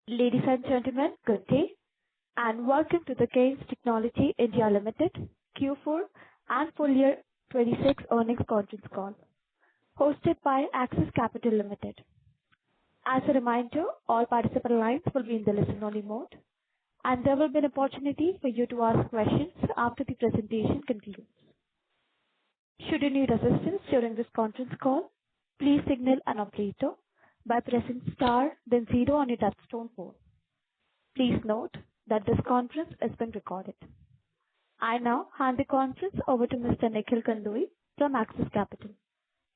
Ladies and gentlemen, good day, and welcome to the Kaynes Technology India Limited Q4 and full year 26 earnings conference call, hosted by Axis Capital Limited. As a reminder, all participant lines will be in the listen-only mode, and there will be an opportunity for you to ask questions after the presentation concludes. Should you need assistance during this conference call, please signal an operator by pressing star then zero on your touchtone phone. Please note that this conference is being recorded. I now hand the conference over to Mr. Nikhil Kandoi from Axis Capital.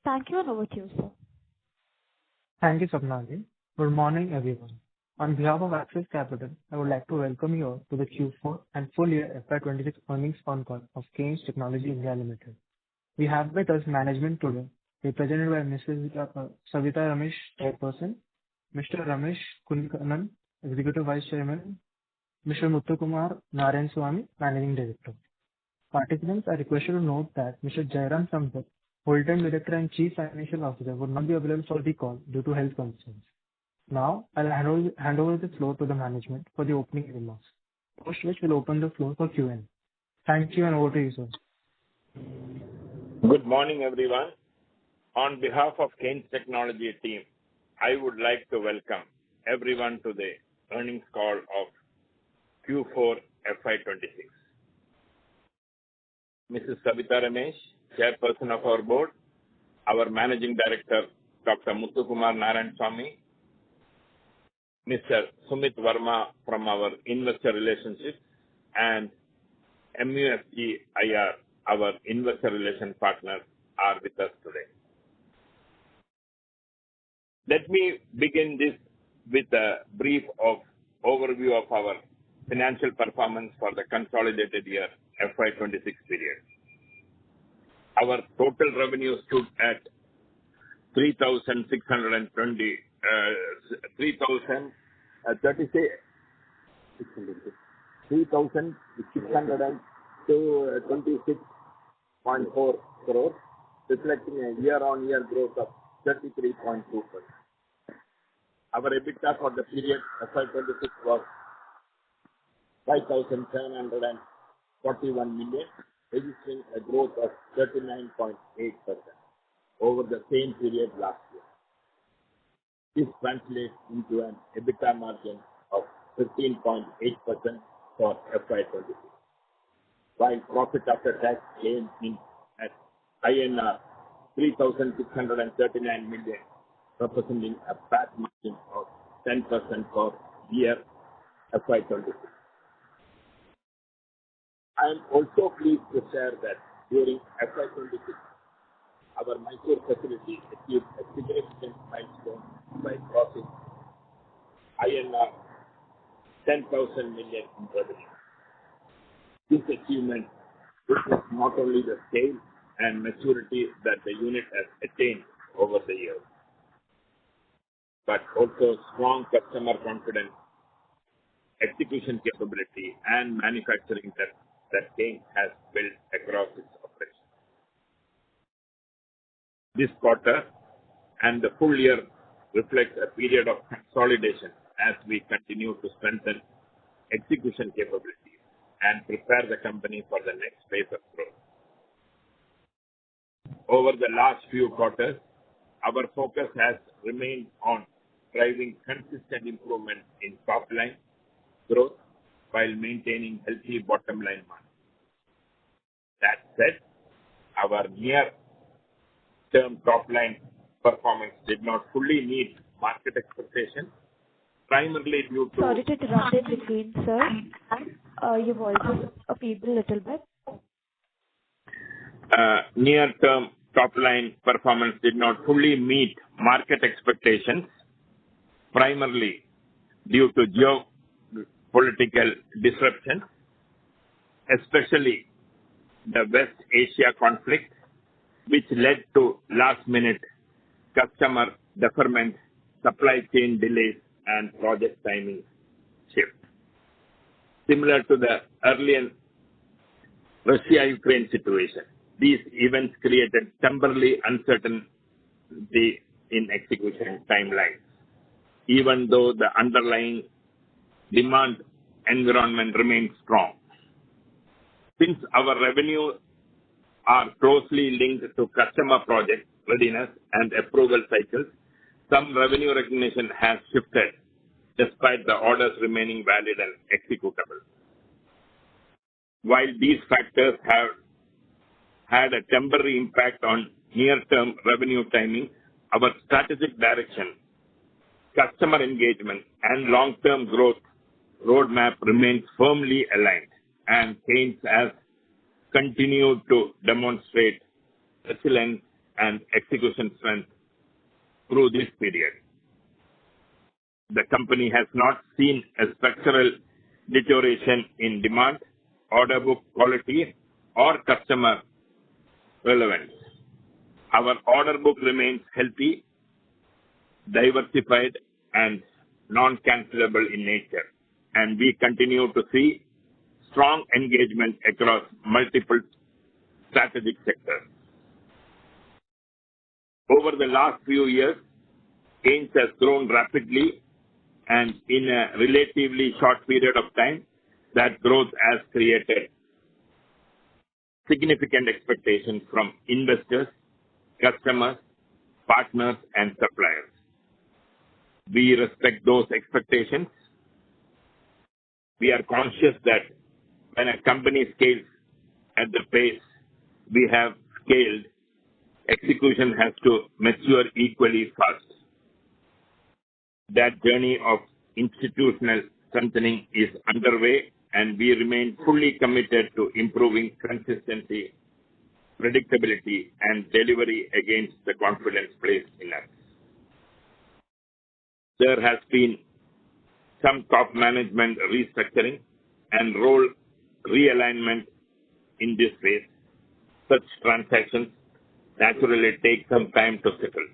Thank you, and over to you, sir. Thank you, Sapnali. Good morning, everyone. On behalf of Axis Capital, I would like to welcome you all to the Q4 and full year FY26 earnings phone call of Kaynes Technology India Limited. We have with us management today, represented by Mrs. Savita Ramesh, Chairperson, Mr. Ramesh Kunkanan, Executive Vice Chairman, Mr. Muthukumar Narayan Swamy, Managing Director. Participants are requested to note that Mr. Jairam Sampath, Whole-time Director and Chief Financial Officer, would not be available for the call due to health concerns. Now, I'll hand over the floor to the management for the opening remarks, post which we'll open the floor for Q&A. Thank you, and over to you, sir. Good morning, everyone. On behalf of Kaynes Technology team, I would like to welcome everyone to the earnings call of Q4 FY26. Mrs. Savita Ramesh, Chairperson of our board, our Managing Director, Dr. Muthukumar Narayan Swamy, Mr. Sumit Verma from our Investor Relationships, and MUFG IR, our Investor Relation partner, are with us today. Let me begin this with a brief overview of our financial performance for the consolidated year FY26 period. Our total revenue stood at 3,626.4 crores, reflecting a year-on-year growth of 33.2%. Our EBITDA for the period FY26 was 5,741 million, registering a growth of 39.8% over the same period last year. This translates into an EBITDA margin of 15.8% for FY26, while profit after tax came in at INR 3,639 million, representing a PAT margin of 10% for year FY26. I am also pleased to share that during FY26, our Mysore facility achieved a significant milestone by crossing INR 10,000 million in revenue. This achievement reflects not only the scale and maturity that the unit has attained over the years, but also strong customer confidence, execution capability, and manufacturing that Kaynes has built across its operations. This quarter and the full year reflects a period of consolidation as we continue to strengthen execution capabilities and prepare the company for the next phase of growth. Over the last few quarters, our focus has remained on driving consistent improvement in top line growth while maintaining healthy bottom line margin. That said, our near-term top line performance did not fully meet market expectations, primarily due to... Sorry to interrupt in between, sir. Your voice is a feeble little bit. Near-term top line performance did not fully meet market expectations, primarily due to geopolitical disruption, especially the West Asia conflict, which led to last-minute customer deferment, supply chain delays, and project timing shift. Similar to the earlier Russia-Ukraine situation, these events created temporary uncertainty in execution timelines, even though the underlying demand environment remains strong. Since our revenue are closely linked to customer project readiness and approval cycles, some revenue recognition has shifted despite the orders remaining valid and executable. While these factors have had a temporary impact on near-term revenue timing, our strategic direction, customer engagement, and long-term growth roadmap remains firmly aligned, and Kaynes has continued to demonstrate resilience and execution strength through this period. The company has not seen a structural deterioration in demand, order book quality, or customer relevance. Our order book remains healthy, diversified, and non-cancelable in nature, and we continue to see strong engagement across multiple strategic sectors. Over the last few years, Kaynes has grown rapidly, and in a relatively short period of time, that growth has created significant expectations from investors, customers, partners, and suppliers. We respect those expectations. We are conscious that when a company scales at the pace we have scaled, execution has to mature equally fast. That journey of institutional strengthening is underway, and we remain fully committed to improving consistency, predictability, and delivery against the confidence placed in us. There has been some top management restructuring and role realignment in this phase. Such transactions naturally take some time to settle,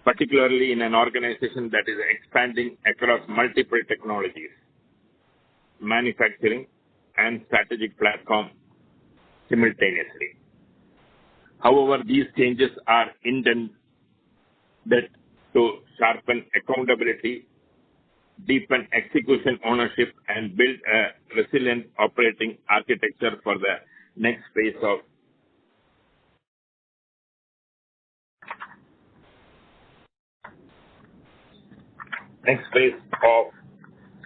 particularly in an organization that is expanding across multiple technologies, manufacturing, and strategic platforms simultaneously. However, these changes are intended to sharpen accountability, deepen execution ownership, and build a resilient operating architecture for the next phase of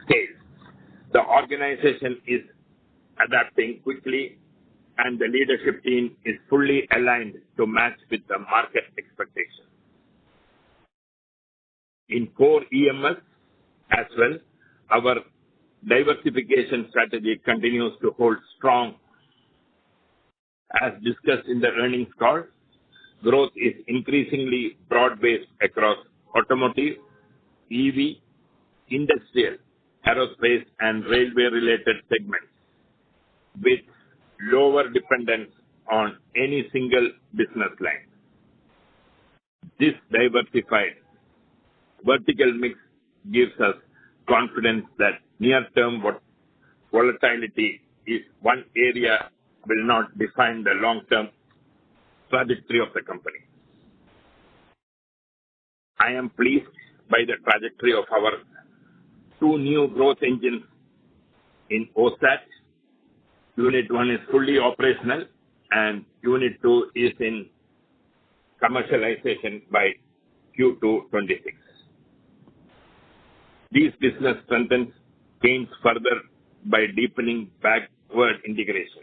scale. The organization is adapting quickly, and the leadership team is fully aligned to match with the market expectations. In core EMS as well, our diversification strategy continues to hold strong. As discussed in the earnings call, growth is increasingly broad-based across automotive, EV, industrial, aerospace, and railway-related segments, with lower dependence on any single business line. This diversified vertical mix gives us confidence that near-term volatility is one area will not define the long-term trajectory of the company. I am pleased by the trajectory of our two new growth engines in OSAT. Unit 1 is fully operational, and Unit 2 is in commercialization by Q2 26. These business strengthens Kaynes further by deepening backward integration,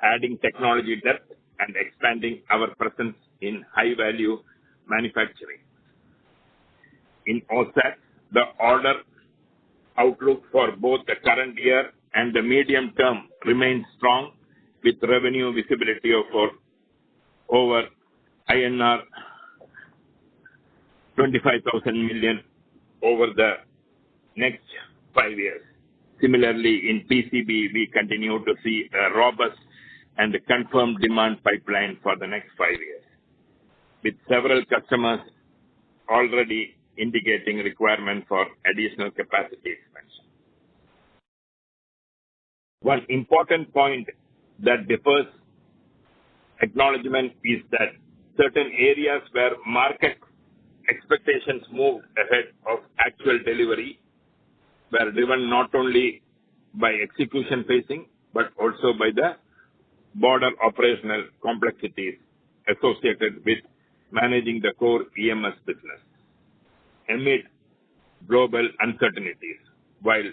adding technology depth, and expanding our presence in high-value manufacturing. In OSAT, the order outlook for both the current year and the medium term remains strong, with revenue visibility of over INR 25,000 million over the next 5 years. Similarly, in PCB, we continue to see a robust and confirmed demand pipeline for the next 5 years, with several customers already indicating requirement for additional capacity expansion. One important point that differs acknowledgement is that certain areas where market expectations moved ahead of actual delivery were driven not only by execution phasing, but also by the broader operational complexities associated with managing the core EMS business amid global uncertainties, while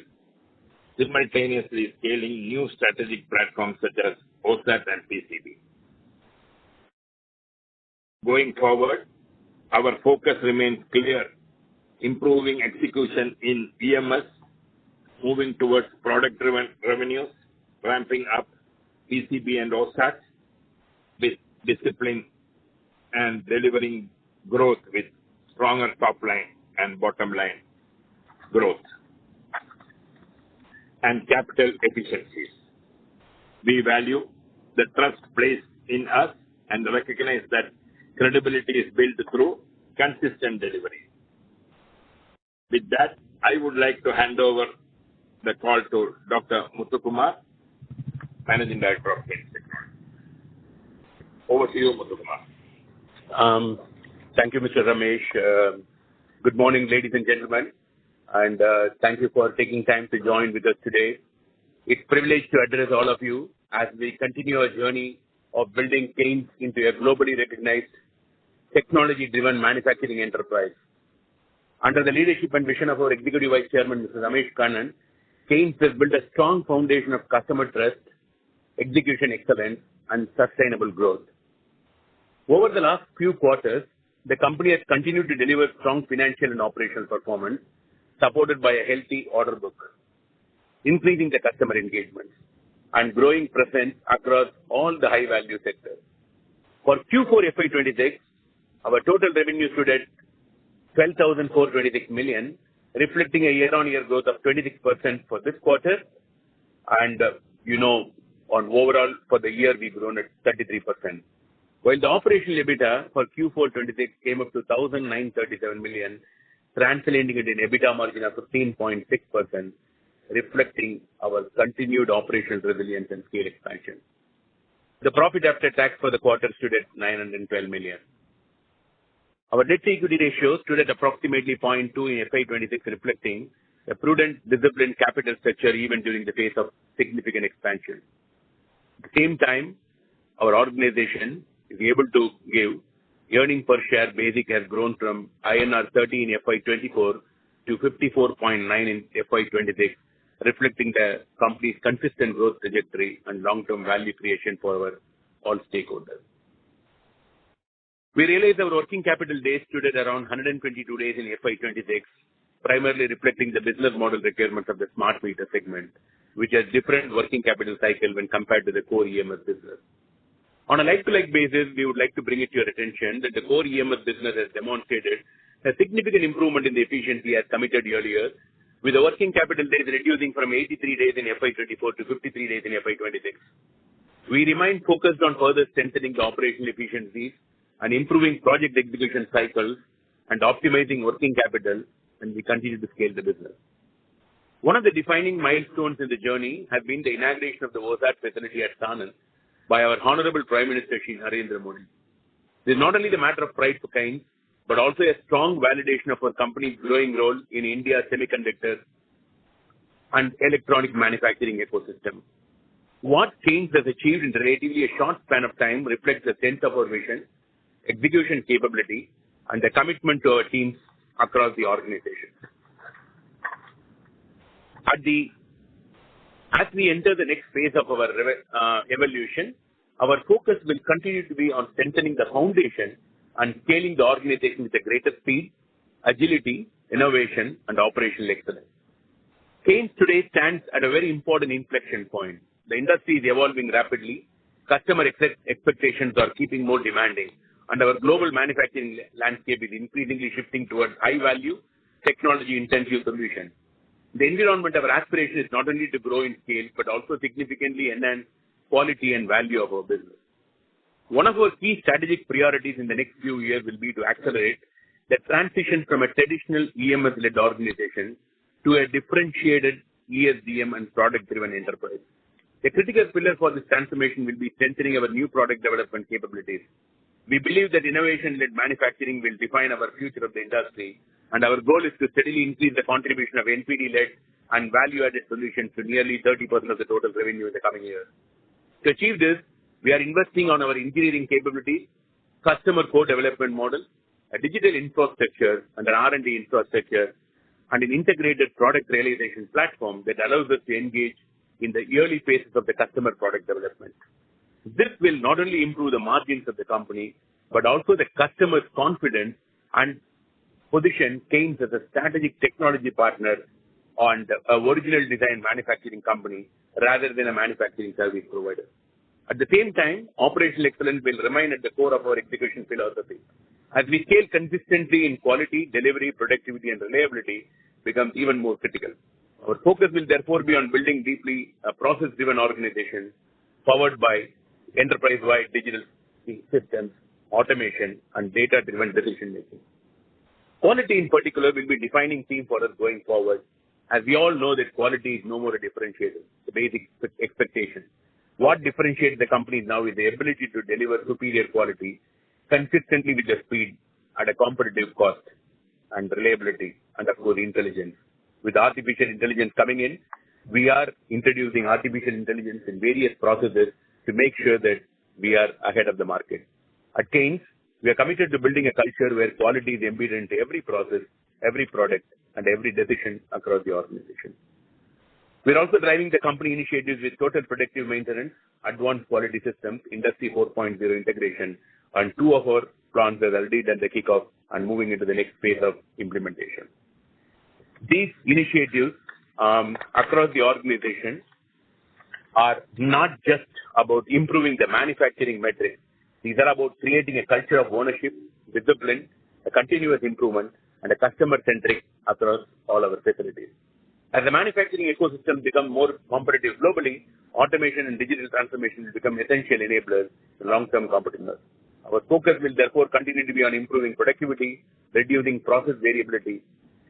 simultaneously scaling new strategic platforms such as OSAT and PCB. Going forward, our focus remains clear: improving execution in EMS, moving towards product-driven revenues, ramping up PCB and OSAT with discipline, and delivering growth with stronger top line and bottom line growth and capital efficiencies. We value the trust placed in us and recognize that credibility is built through consistent delivery. With that, I would like to hand over the call to Dr. Muthukumar, Managing Director of Kaynes Technology. Over to you, Muthukumar. Thank you, Mr. Ramesh. Good morning, ladies and gentlemen, and thank you for taking time to join with us today. It's a privilege to address all of you as we continue our journey of building Kaynes into a globally recognized technology-driven manufacturing enterprise. Under the leadership and vision of our Executive Vice Chairman, Mr. Ramesh Kannan, Kaynes has built a strong foundation of customer trust, execution excellence, and sustainable growth. Over the last few quarters, the company has continued to deliver strong financial and operational performance, supported by a healthy order book, increasing the customer engagement, and growing presence across all the high-value sectors. For Q4 FY26, our total revenue stood at 12,426 million, reflecting a year-on-year growth of 26% for this quarter. And, on overall, for the year, we've grown at 33%. While the operational EBITDA for Q4 26 came up to 1,937 million, translating into an EBITDA margin of 15.6%, reflecting our continued operational resilience and scale expansion. The profit after tax for the quarter stood at 912 million. Our debt-to-equity ratio stood at approximately 0.2 in FY26, reflecting a prudent, disciplined capital structure even during the phase of significant expansion. At the same time, our organization is able to give earning per share basic has grown from INR 30 in FY24 to 54.9 in FY26, reflecting the company's consistent growth trajectory and long-term value creation for our all stakeholders. We realized our working capital days stood at around 122 days in FY26, primarily reflecting the business model requirements of the smart meter segment, which has different working capital cycle when compared to the core EMS business. On a like-to-like basis, we would like to bring it to your attention that the core EMS business has demonstrated a significant improvement in the efficiency as committed earlier, with the working capital days reducing from 83 days in FY24 to 53 days in FY26. We remain focused on further strengthening the operational efficiencies and improving project execution cycles and optimizing working capital, and we continue to scale the business. One of the defining milestones in the journey has been the inauguration of the OSAT facility at Sanand by our Honorable Prime Minister Shri Narendra Modi. This is not only the matter of pride for Kaynes, but also a strong validation of our company's growing role in India's semiconductor and electronic manufacturing ecosystem. What Kaynes has achieved in relatively a short span of time reflects the strength of our vision, execution capability, and the commitment to our teams across the organization. As we enter the next phase of our evolution, our focus will continue to be on strengthening the foundation and scaling the organization with a greater speed, agility, innovation, and operational excellence. Kaynes today stands at a very important inflection point. The industry is evolving rapidly, customer expectations are keeping more demanding, and our global manufacturing landscape is increasingly shifting towards high-value, technology-intensive solutions. The environment of our aspiration is not only to grow in scale, but also significantly enhance quality and value of our business. One of our key strategic priorities in the next few years will be to accelerate the transition from a traditional EMS-led organization to a differentiated ESDM and product-driven enterprise. The critical pillar for this transformation will be strengthening our new product development capabilities. We believe that innovation-led manufacturing will define our future of the industry, and our goal is to steadily increase the contribution of NPD-led and value-added solutions to nearly 30% of the total revenue in the coming years. To achieve this, we are investing on our engineering capabilities, customer co-development model, a digital infrastructure and an R&D infrastructure, and an integrated product realization platform that allows us to engage in the early phases of the customer product development. This will not only improve the margins of the company, but also the customer's confidence and position Kaynes as a strategic technology partner and a original design manufacturing company rather than a manufacturing service provider. At the same time, operational excellence will remain at the core of our execution philosophy. As we scale consistently in quality, delivery, productivity, and reliability becomes even more critical. Our focus will therefore be on building deeply a process-driven organization powered by enterprise-wide digital systems, automation, and data-driven decision-making. Quality in particular will be a defining theme for us going forward, as we all know that quality is no more a differentiator, the basic expectation. What differentiates the company now is the ability to deliver superior quality consistently with the speed at a competitive cost and reliability and, of course, intelligence. With artificial intelligence coming in, we are introducing artificial intelligence in various processes to make sure that we are ahead of the market. At Kaynes, we are committed to building a culture where quality is embedded into every process, every product, and every decision across the organization. We are also driving the company initiatives with total predictive maintenance, advanced quality systems, Industry 4.0 integration, and 2 of our plants are already done the kickoff and moving into the next phase of implementation. These initiatives across the organization are not just about improving the manufacturing metrics. These are about creating a culture of ownership, discipline, a continuous improvement, and a customer-centric across all our facilities. As the manufacturing ecosystem becomes more competitive globally, automation and digital transformation will become essential enablers to long-term competitiveness. Our focus will therefore continue to be on improving productivity, reducing process variability,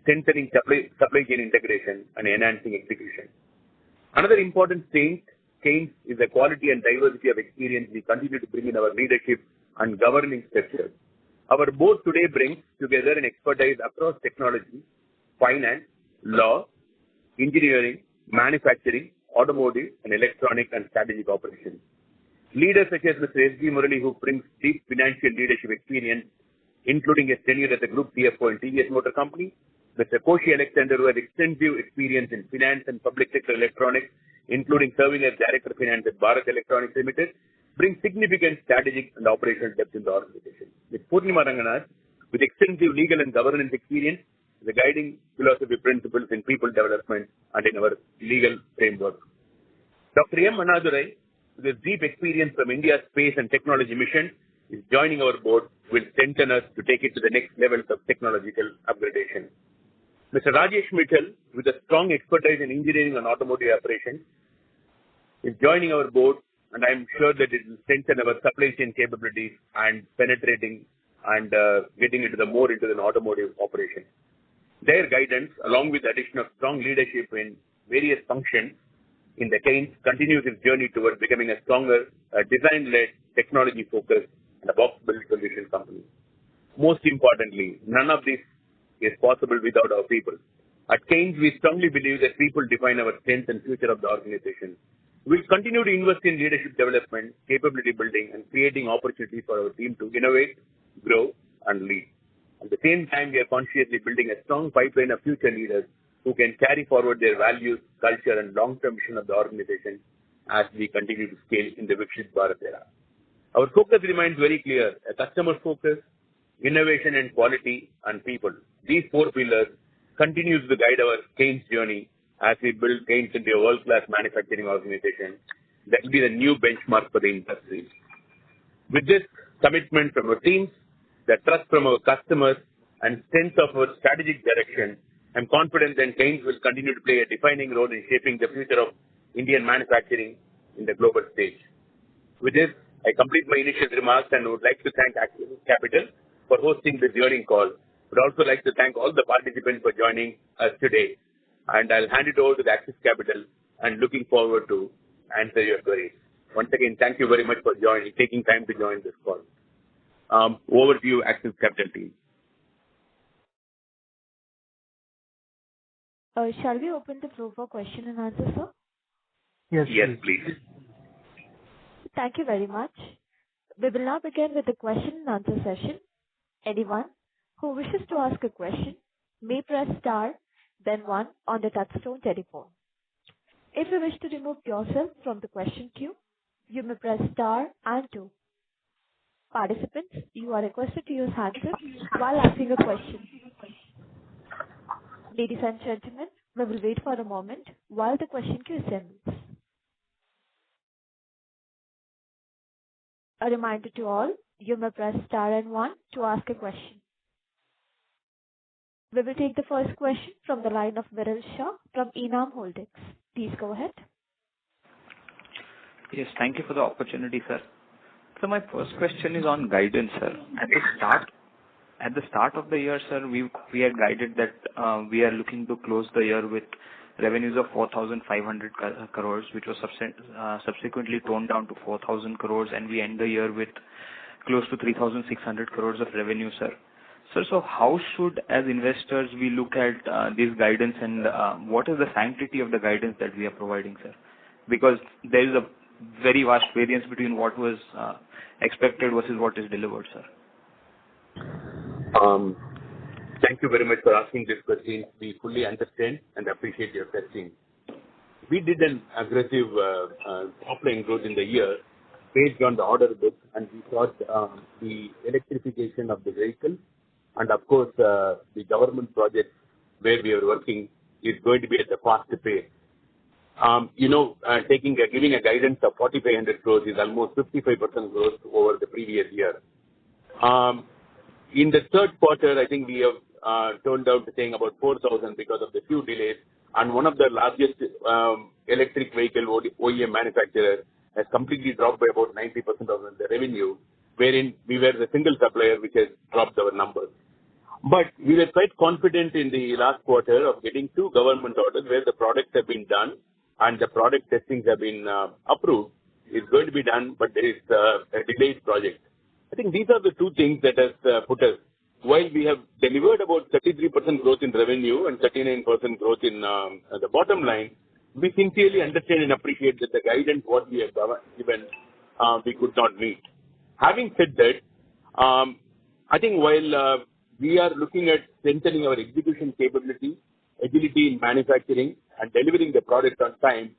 strengthening supply chain integration, and enhancing execution. Another important strength Kaynes is the quality and diversity of experience we continue to bring in our leadership and governing structure. Our board today brings together an expertise across technology, finance, law, engineering, manufacturing, automotive, and electronic and strategic operations. Leaders such as Mr. S.G. Murali, who brings deep financial leadership experience, including a tenure as a group CFO in TVS Motor Company, Mr. Koshi Alexander, who has extensive experience in finance and public sector electronics, including serving as Director of Finance at Bharat Electronics Limited, brings significant strategic and operational depth in the organization. With Purnima Ranganath, with extensive legal and governance experience, the guiding philosophy principles in people development and in our legal framework. Dr. M. Annadurai, with deep experience from India's space and technology mission, is joining our board, will strengthen us to take it to the next levels of technological upgradation. Mr. Rajesh Mittal, with a strong expertise in engineering and automotive operations, is joining our board, and I am sure that it will strengthen our supply chain capabilities and penetrating and getting into the automotive operation. Their guidance, along with the addition of strong leadership in various functions in the Kaynes, continues its journey towards becoming a stronger, design-led, technology-focused, and a box-built solution company. Most importantly, none of this is possible without our people. At Kaynes, we strongly believe that people define our strength and future of the organization. We will continue to invest in leadership development, capability building, and creating opportunities for our team to innovate, grow, and lead. At the same time, we are consciously building a strong pipeline of future leaders who can carry forward their values, culture, and long-term vision of the organization as we continue to scale in the Viksit Bharat era. Our focus remains very clear: a customer focus, innovation and quality, and people. These 4 pillars continues to guide our Kaynes journey as we build Kaynes into a world-class manufacturing organization that will be the new benchmark for the industry. With this commitment from our teams, the trust from our customers, and sense of our strategic direction, I'm confident that Kaynes will continue to play a defining role in shaping the future of Indian manufacturing in the global stage. With this, I complete my initial remarks and would like to thank Axis Capital for hosting this earnings call. I would also like to thank all the participants for joining us today. And I'll hand it over to the Axis Capital and looking forward to answer your queries. Once again, thank you very much for taking time to join this call. Over to you, Axis Capital team. Shall we open the floor for question and answer, sir? Yes, Yes, please. please. Thank you very much. We will now begin with the question and answer session. Anyone who wishes to ask a question may press star, then one on the touchtone telephone. If you wish to remove yourself from the question queue, you may press star and two. Participants, you are requested to use handsets while asking a question. Ladies and gentlemen, we will wait for a moment while the question queue assembles. A reminder to all, you may press star and one to ask a question. We will take the first question from the line of Viral Shah from Enam Holdings. Please go ahead. Yes, thank you for the opportunity, sir. So my first question is on guidance, sir. At the start of the year, sir, we had guided that we are looking to close the year with revenues of 4,500 crores, which was subsequently toned down to 4,000 crores, and we end the year with close to 3,600 crores of revenue, sir. Sir, so how should, as investors, we look at this guidance, and what is the sanctity of the guidance that we are providing, sir? Because there is a very vast variance between what was expected versus what is delivered, sir. Thank you very much for asking this question. We fully understand and appreciate your question. We did an aggressive top-line growth in the year based on the order book, and we thought the electrification of the vehicle and, of course, the government projects where we are working is going to be at a faster pace. Giving a guidance of 4,500 crores is almost 55% growth over the previous year. In the third quarter, I think we have toned down to saying about 4,000 because of the few delays, and one of the largest electric vehicle OEM manufacturers has completely dropped by about 90% of the revenue, wherein we were the single supplier which has dropped our numbers. But we were quite confident in the last quarter of getting 2 government orders where the products have been done and the product testings have been approved. It's going to be done, but there is a delayed project. I think these are the 2 things that has put us. While we have delivered about 33% growth in revenue and 39% growth in the bottom line, we sincerely understand and appreciate that the guidance what we have given, we could not meet. Having said that, I think while we are looking at strengthening our execution capability, agility in manufacturing, and delivering the product on time,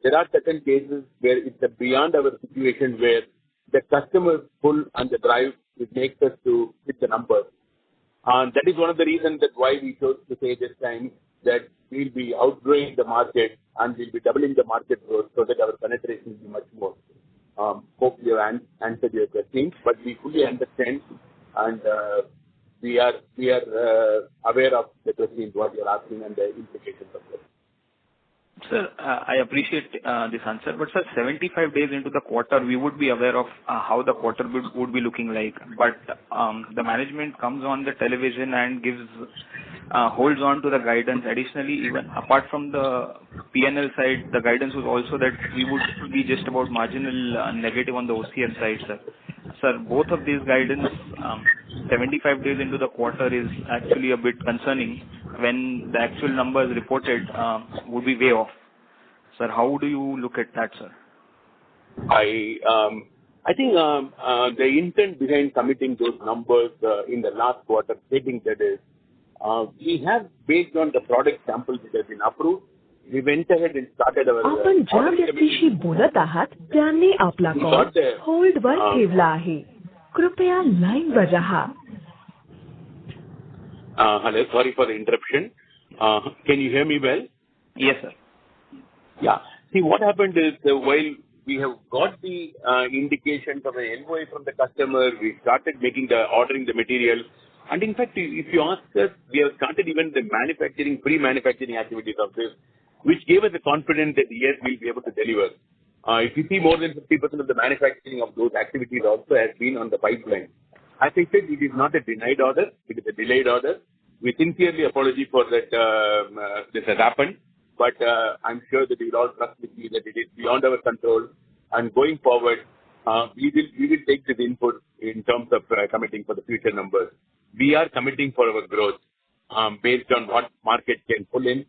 there are certain cases where it's beyond our situation where the customer pull and the drive, it makes us to hit the numbers. And that is one of the reasons that why we chose to say this time that we'll be outgrowing the market and we'll be doubling the market growth so that our penetration will be much more. Hope you have answered your questions, but we fully understand and we are aware of the questions what you're asking and the implications of it. Sir, I appreciate this answer, but sir, 75 days into the quarter, we would be aware of how the quarter would be looking like. But the management comes on the television and holds on to the guidance. Additionally, even apart from the P&L side, the guidance was also that we would be just about marginal negative on the OCF side, sir. Sir, both of these guidance, 75 days into the quarter is actually a bit concerning when the actual numbers reported would be way off. Sir, how do you look at that, sir? I think the intent behind committing those numbers in the last quarter, stating that is, we have based on the product samples that have been approved, we went ahead and started our. आपण ज्या व्यक्तीशी बोलत आहात त्यांनी आपला call होल्डवर ठेवला आहे. कृपया लाईनवर रहा. Hello, sorry for the interruption. Can you hear me well? Yes, sir. Yeah. See, what happened is while we have got the indication from an LOI from the customer, we started ordering the material. And in fact, if you ask us, we have started even the pre-manufacturing activities of this, which gave us the confidence that yes, we'll be able to deliver. If you see, more than 50% of the manufacturing of those activities also has been on the pipeline. As I said, it is not a denied order, it is a delayed order. We sincerely apologize for that this has happened, but I'm sure that you will all trust with me that it is beyond our control. And going forward, we will take this input in terms of committing for the future numbers. We are committing for our growth based on what market can pull in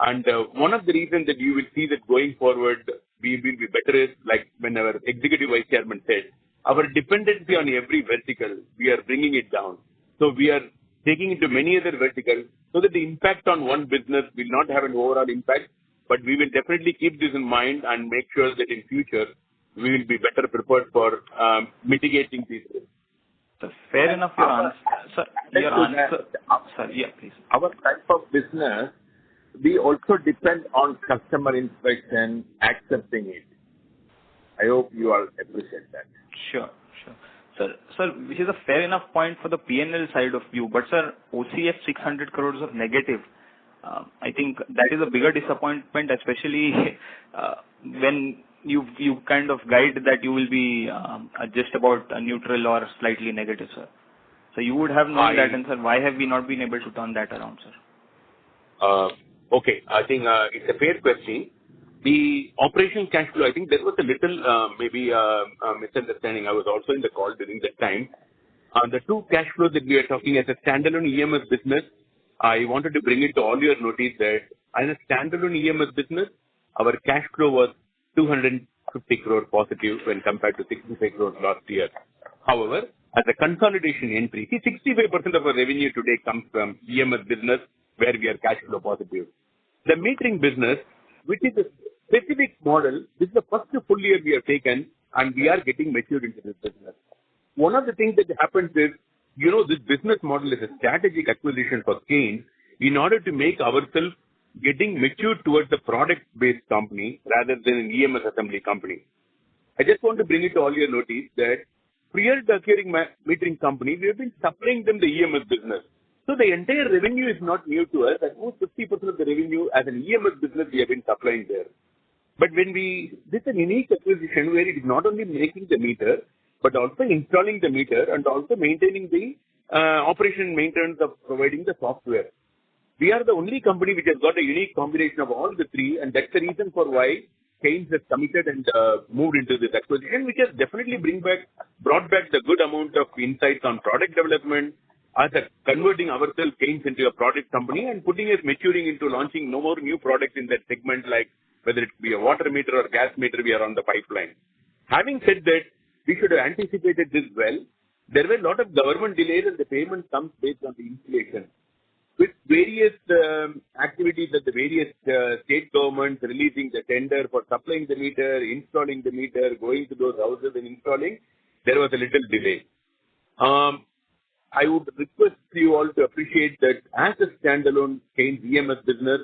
And one of the reasons that you will see that going forward, we will be better is, like when our executive vice chairman said, our dependency on every vertical, we are bringing it down. So we are taking it to many other verticals so that the impact on one business will not have an overall impact, but we will definitely keep this in mind and make sure that in future we will be better prepared for mitigating these risks. So fair enough, your answer. Sir, yeah, please. Our type of business, we also depend on customer inspection, accepting it. I hope you all appreciate that. Sure. Sir, which is a fair enough point for the P&L side of view, but sir, OCF 600 crores of negative, I think that is a bigger disappointment, especially when you kind of guide that you will be just about neutral or slightly negative, sir. So you would have known that, and sir, why have we not been able to turn that around, sir? Okay, I think it's a fair question. The operational cash flow, I think there was a little misunderstanding. I was also in the call during that time. The two cash flows that we are talking as a standalone EMS business, I wanted to bring it to all your notice that as a standalone EMS business, our cash flow was 250 crore positive when compared to 65 crores last year. However, as a consolidation entry, 65% of our revenue today comes from EMS business where we are cash flow positive. The metering business, which is a specific model, this is the first full year we have taken and we are getting matured into this business. One of the things that happens is, this business model is a strategic acquisition for Kaynes in order to make ourselves getting matured towards a product-based company rather than an EMS assembly company. I just want to bring it to all your notice that prior to acquiring metering company, we have been supplying them the EMS business. So the entire revenue is not new to us. At most 50% of the revenue as an EMS business we have been supplying there. But when this is a unique acquisition where it is not only making the meter, but also installing the meter and also maintaining the operation maintenance of providing the software. We are the only company which has got a unique combination of all the three, and that's the reason for why Kaynes has committed and moved into this acquisition, which has definitely brought back the good amount of insights on product development, as converting ourselves Kaynes into a product company and putting us maturing into launching no more new products in that segment, like whether it be a water meter or gas meter, we are on the pipeline. Having said that, we should have anticipated this well. There were a lot of government delays and the payment comes based on the inflation. With various activities that the various state governments releasing the tender for supplying the meter, installing the meter, going to those houses and installing, there was a little delay. I would request you all to appreciate that as a standalone Kaynes EMS business,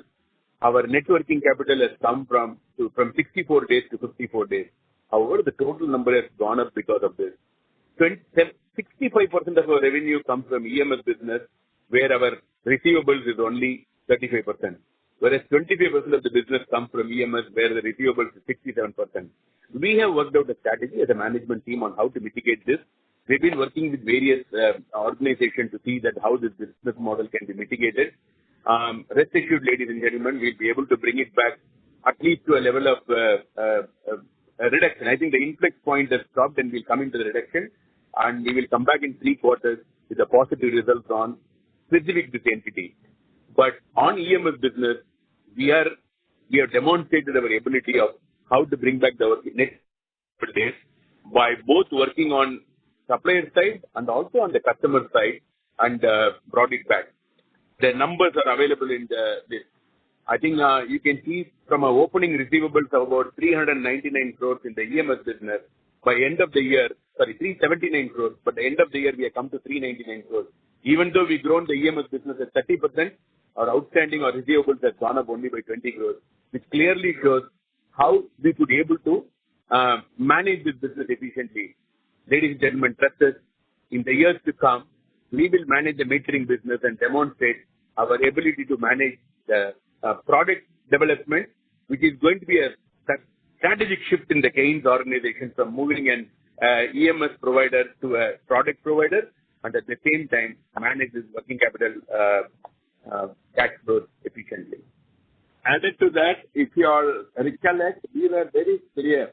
our net working capital has come from 64 days to 54 days. However, the total number has gone up because of this. 65% of our revenue comes from EMS business, where our receivables is only 35%, whereas 25% of the business comes from EMS, where the receivables is 67%. We have worked out a strategy as a management team on how to mitigate this. We've been working with various organizations to see that how this business model can be mitigated. Rest assured, ladies and gentlemen, we'll be able to bring it back at least to a level of reduction. I think the inflex point has stopped and we'll come into the reduction, and we will come back in 3 quarters with a positive result on specific this entity. But on EMS business, we have demonstrated our ability of how to bring back the net days by both working on supplier side and also on the customer side and brought it back. The numbers are available in this. I think you can see from our opening receivables of about 399 crores in the EMS business. By end of the year, 379 crores, but the end of the year we have come to 399 crores. Even though we've grown the EMS business at 30%, our outstanding or receivables has gone up only by 20 crores, which clearly shows how we could be able to manage this business efficiently. Ladies and gentlemen, trust us, in the years to come, we will manage the metering business and demonstrate our ability to manage the product development, which is going to be a strategic shift in the Kaynes organization from moving an EMS provider to a product provider, and at the same time manage this working capital cash flows efficiently. Added to that, if you all recollect, we were very clear.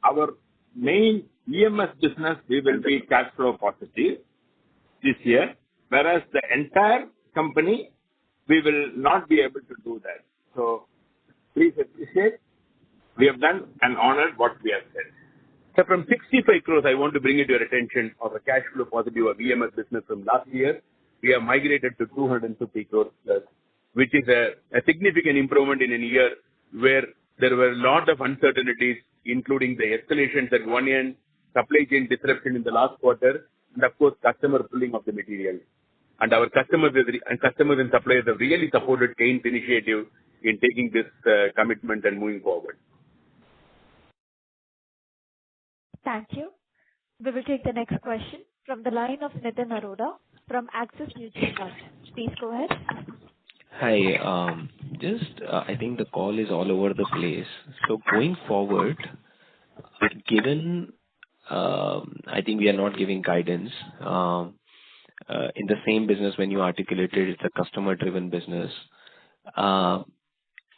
Our main EMS business, we will be cash flow positive this year, whereas the entire company, we will not be able to do that. So please appreciate. We have done and honored what we have said. So from 65 crores, I want to bring it to your attention of a cash flow positive of EMS business from last year. We have migrated to 250 crores plus, which is a significant improvement in a year where there were a lot of uncertainties, including the escalations at one end, supply chain disruption in the last quarter, and of course, customer pulling of the material. And our customers and suppliers have really supported Kaynes initiative in taking this commitment and moving forward. Thank you. We will take the next question from the line of Nitin Arora from Axis Mutual Fund. Please go ahead. Hi. I think the call is all over the place. So going forward, given I think we are not giving guidance in the same business when you articulated it's a customer-driven business, and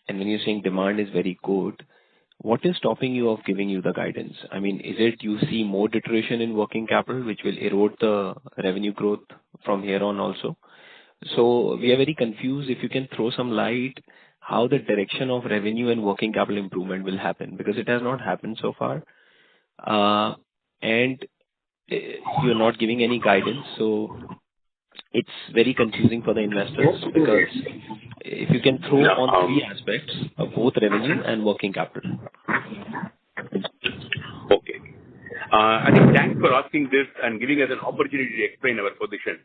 when you're saying demand is very good, what is stopping you of giving you the guidance? I mean, is it you see more deterioration in working capital, which will erode the revenue growth from here on also? So we are very confused. If you can throw some light how the direction of revenue and working capital improvement will happen, because it has not happened so far. And you're not giving any guidance, so it's very confusing for the investors, because if you can throw on three aspects of both revenue and working capital. Okay. I think thanks for asking this and giving us an opportunity to explain our position.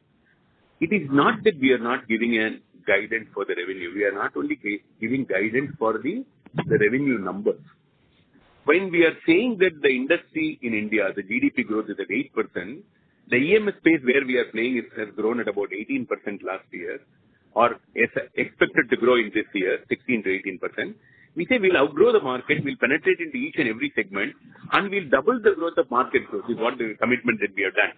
It is not that we are not giving a guidance for the revenue. We are not only giving guidance for the revenue numbers. When we are saying that the industry in India, the GDP growth is at 8%, the EMS space where we are playing has grown at about 18% last year, or is expected to grow in this year, 16 to 18%. We say we'll outgrow the market, we'll penetrate into each and every segment, and we'll double the growth of market growth is what the commitment that we have done.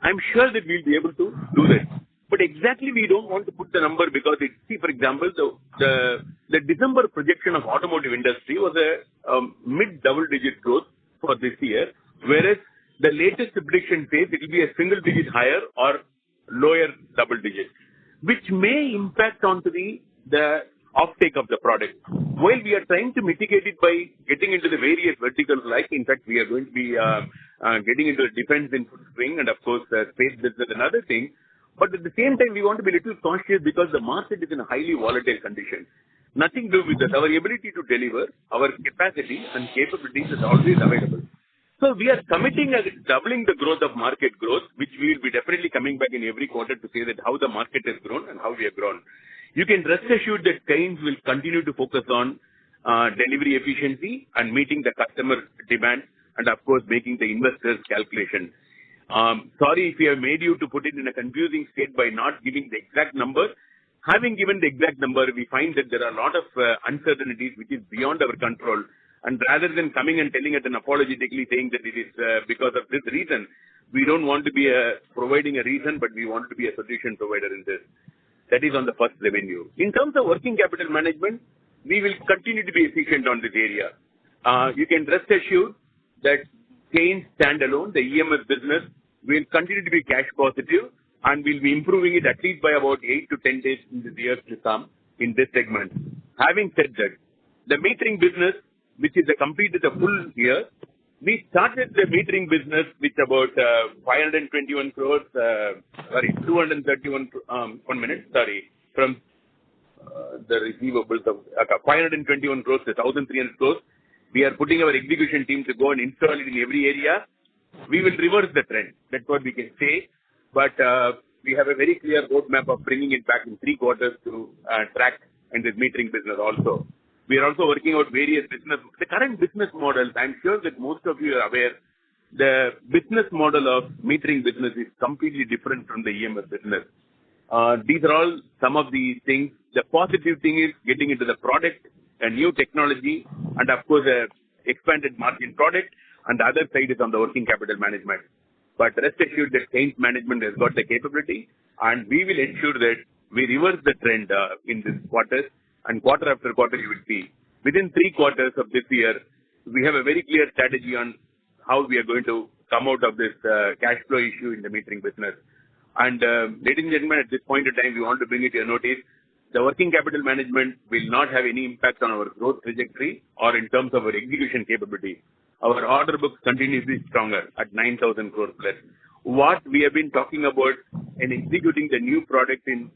I'm sure that we'll be able to do that. But exactly we don't want to put the number because for example, the December projection of automotive industry was a mid double-digit growth for this year, whereas the latest prediction says it will be a single-digit higher or lower double-digit, which may impact onto the offtake of the product. While we are trying to mitigate it by getting into the various verticals, like in fact we are going to be getting into the defense in full swing, and of course space business another thing. But at the same time, we want to be a little cautious because the market is in a highly volatile condition. Nothing to do with that. Our ability to deliver, our capacity and capabilities is always available. So we are committing as doubling the growth of market growth, which we will be definitely coming back in every quarter to say that how the market has grown and how we have grown. You can rest assured that Kaynes will continue to focus on delivery efficiency and meeting the customer demand, and of course making the investors' calculation. Sorry if we have made you to put it in a confusing state by not giving the exact number. Having given the exact number, we find that there are a lot of uncertainties which is beyond our control. And rather than coming and telling it and apologetically saying that it is because of this reason, we don't want to be providing a reason, but we want to be a solution provider in this. That is on the first revenue. In terms of working capital management, we will continue to be efficient on this area. You can rest assured that Kaynes standalone, the EMS business, will continue to be cash positive, and we'll be improving it at least by about 8 to 10 days in the years to come in this segment. Having said that, the metering business, which is completed a full year, we started the metering business with about 521 crores, 231, from the receivables of 521 crores to 1,300 crores. We are putting our execution team to go and install it in every area. We will reverse the trend. That's what we can say. But we have a very clear roadmap of bringing it back in 3 quarters to track in this metering business also. We are also working out various the current business models. I'm sure that most of you are aware, the business model of metering business is completely different from the EMS business. These are all some of the things. The positive thing is getting into the product, a new technology, and of course, a expanded margin product, and the other side is on the working capital management. But rest assured that Kaynes management has got the capability, and we will ensure that we reverse the trend in this quarter, and quarter after quarter you will see. Within 3 quarters of this year, we have a very clear strategy on how we are going to come out of this cash flow issue in the metering business. And ladies and gentlemen, at this point in time, we want to bring it to your notice. the working capital management will not have any impact on our growth trajectory or in terms of our execution capability. Our order books continue to be stronger at 9,000 crores plus. What we have been talking about in executing the new product in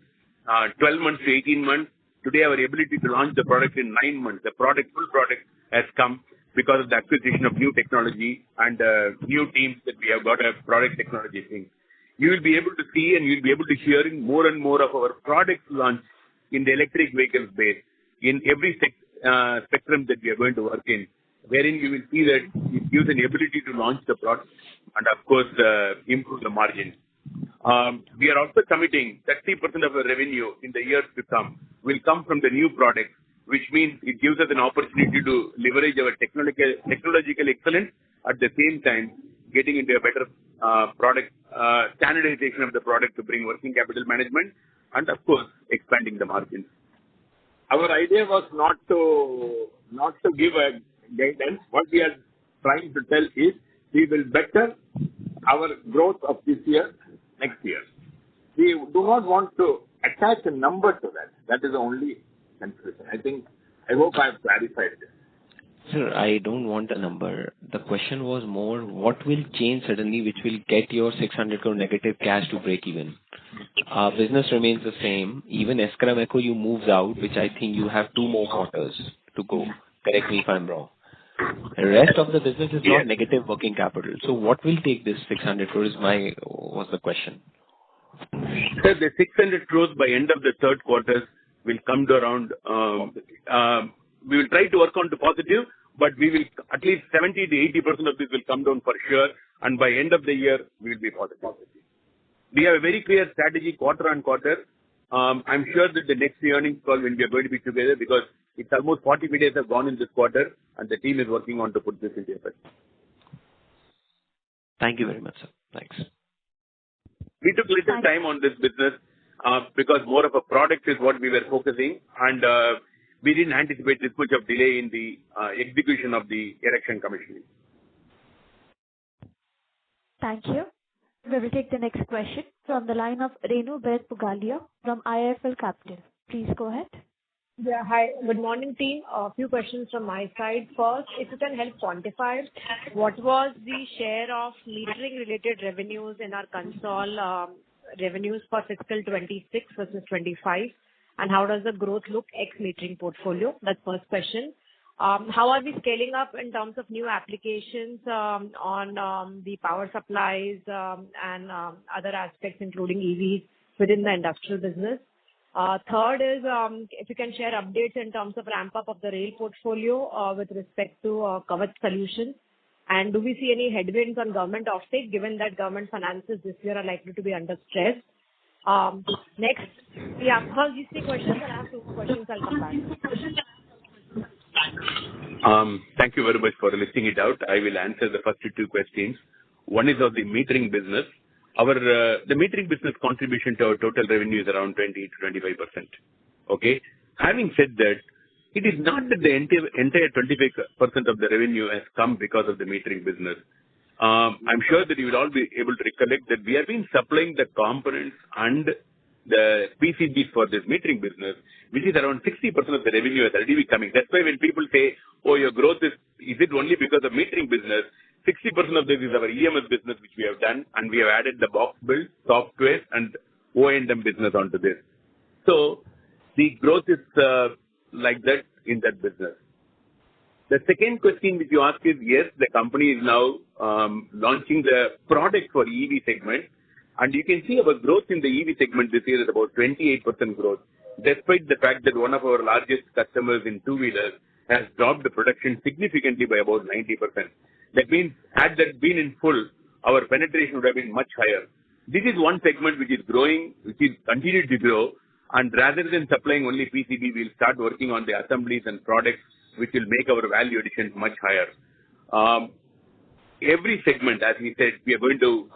12 months to 18 months, today our ability to launch the product in 9 months, full product has come because of the acquisition of new technology and new teams that we have got a product technology thing. You will be able to see and you will be able to hear in more and more of our product launch in the electric vehicle space, in every spectrum that we are going to work in, wherein you will see that it gives an ability to launch the product and, of course, improve the margin. We are also committing 30% of our revenue in the years to come will come from the new products, which means it gives us an opportunity to leverage our technological excellence at the same time getting into a better product standardization of the product to bring working capital management and, of course, expanding the margins. Our idea was not to give a guidance. What we are trying to tell is we will better our growth of this year next year. We do not want to attach a number to that. That is the only confusion. I hope I have clarified this. Sir, I don't want a number. The question was more, what will change suddenly which will get your 600 crore negative cash to break even? Business remains the same. Even Escram-Echo you moves out, which I think you have 2 more quarters to go. Correct me if I'm wrong. The rest of the business is not negative working capital. So what will take this 600 crores was the question. Sir, the 600 crores by end of the third quarter will come to around, we will try to work on the positive, but we will at least 70 to 80% of this will come down for sure. And by end of the year, we will be positive. We have a very clear strategy quarter on quarter. I'm sure that the next earnings call when we are going to be together because it's almost 40 days have gone in this quarter and the team is working on to put this into effect. Thank you very much, sir. Thanks. We took little time on this business because more of a product is what we were focusing and we didn't anticipate this much of delay in the execution of the erection commissioning. Thank you. We will take the next question from the line of Renu Beth Pugalia from IIFL Capital. Please go ahead. Yeah, hi. Good morning, team. A few questions from my side. First, if you can help quantify what was the share of metering-related revenues in our Concall revenues for fiscal 26 versus 25, and how does the growth look ex-metering portfolio? That's first question. How are we scaling up in terms of new applications on the power supplies and other aspects, including EVs, within the industrial business? Third is if you can share updates in terms of ramp-up of the rail portfolio with respect to Kavach solutions. And do we see any headwinds on government offtake, given that government finances this year are likely to be under stress? Next, first these 3 questions, and I have 2 questions. I'll come back. Thank you very much for listing it out. I will answer the first 2 questions. One is of the metering business. The metering business contribution to our total revenue is around 20 to 25%. Okay. Having said that, it is not that the entire 25% of the revenue has come because of the metering business. I'm sure that you will all be able to recollect that we have been supplying the components and the PCBs for this metering business, which is around 60% of the revenue has already been coming. That's why when people say, oh, your growth is it only because of metering business? 60% of this is our EMS business, which we have done, and we have added the box build, software, and O&M business onto this. So the growth is like that in that business. The second question which you ask is, yes, the company is now launching the product for EV segment. And you can see our growth in the EV segment this year is about 28% growth, despite the fact that one of our largest customers in two-wheelers has dropped the production significantly by about 90%. That means, had that been in full, our penetration would have been much higher. This is one segment which is growing, which is continued to grow. And rather than supplying only PCB, we'll start working on the assemblies and products which will make our value addition much higher. Every segment, as we said, we are going to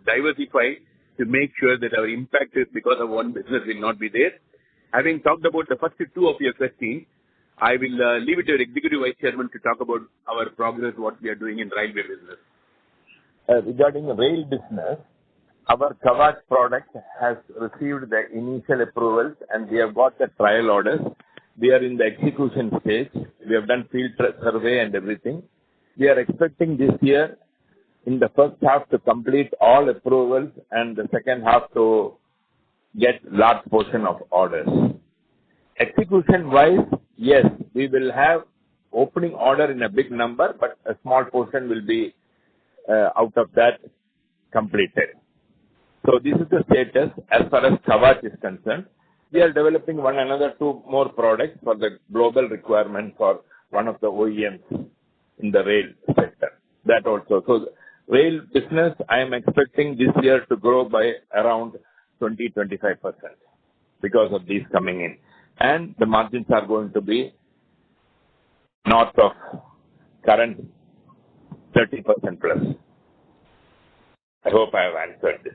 diversify to make sure that our impact is because of one business will not be there. Having talked about the first 2 of your questions, I will leave it to your Executive Vice Chairman to talk about our progress, what we are doing in railway business. Regarding the rail business, our Kavach product has received the initial approvals and we have got the trial orders. We are in the execution stage. We have done field survey and everything. We are expecting this year in the first half to complete all approvals and the second half to get large portion of orders. Execution wise, yes, we will have opening order in a big number, but a small portion will be out of that completed. So this is the status as far as Kavach is concerned. We are developing two more products for the global requirement for one of the OEMs in the rail sector. That also. So rail business, I am expecting this year to grow by around 20-25% because of these coming in. And the margins are going to be north of current 30% plus. I hope I have answered this.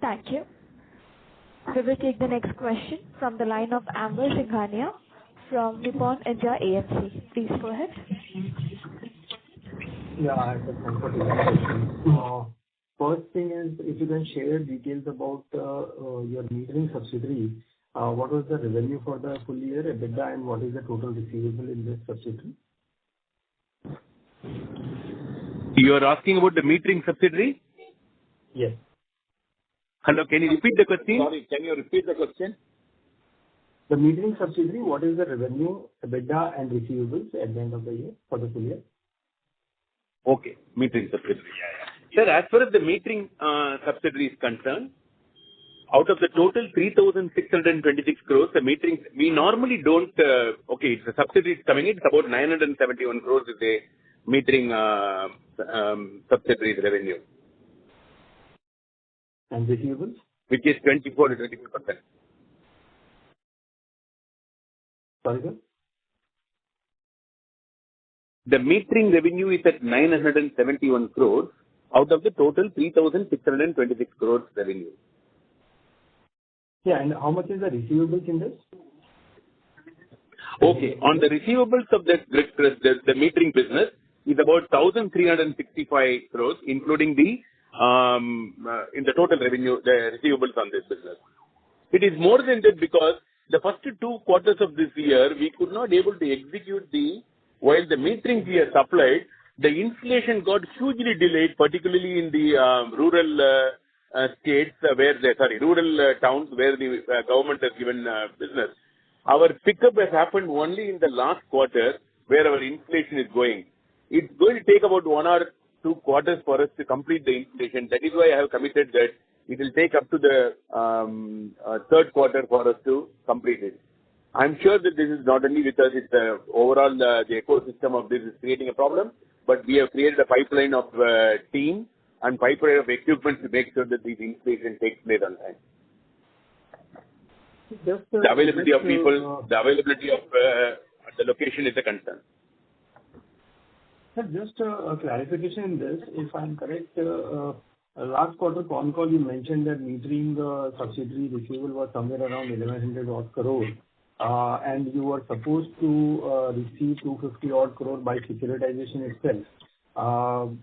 Thank you. We will take the next question from the line of Amber Singhania from Nippon India AMC. Please go ahead. Yeah, I have some questions. First thing is, if you can share details about your metering subsidiary. What was the revenue for the full year, EBITDA, and what is the total receivable in this subsidiary? You are asking about the metering subsidiary? Yes. Hello, can you repeat the question? Sorry, can you repeat the question? The metering subsidiary, what is the revenue, EBITDA, and receivables at the end of the year for the full year? Okay, metering subsidiary. Yeah. Sir, as far as the metering subsidiary is concerned, out of the total 3,626 crores, the metering, we normally don't, it's a subsidiary coming in, it's about 971 crores is a metering subsidiary revenue. And receivables? Which is 24 to 25%. Sorry, sir? The metering revenue is at 971 crores out of the total 3,626 crores revenue. Yeah, and how much is the receivables in this? Okay, on the receivables of the metering business is about 1,365 crores, including the in the total revenue, the receivables on this business. It is more than that because the first 2 quarters of this year, we could not able to execute while the metering we have supplied, the installation got hugely delayed, particularly in the rural states rural towns where the government has given business. Our pickup has happened only in the last quarter where our installation is going. It's going to take about 1 or 2 quarters for us to complete the installation. That is why I have committed that it will take up to the 3rd quarter for us to complete it. I'm sure that this is not only with us, it's overall the ecosystem of this is creating a problem, but we have created a pipeline of team and pipeline of equipment to make sure that this installation takes place on time. The availability of people, the availability of the location is a concern. Sir, just a clarification in this. If I'm correct, last quarter Concall you mentioned that metering subsidiary receivable was somewhere around 1,100 odd crore, and you were supposed to receive 250 odd crore by securitization itself.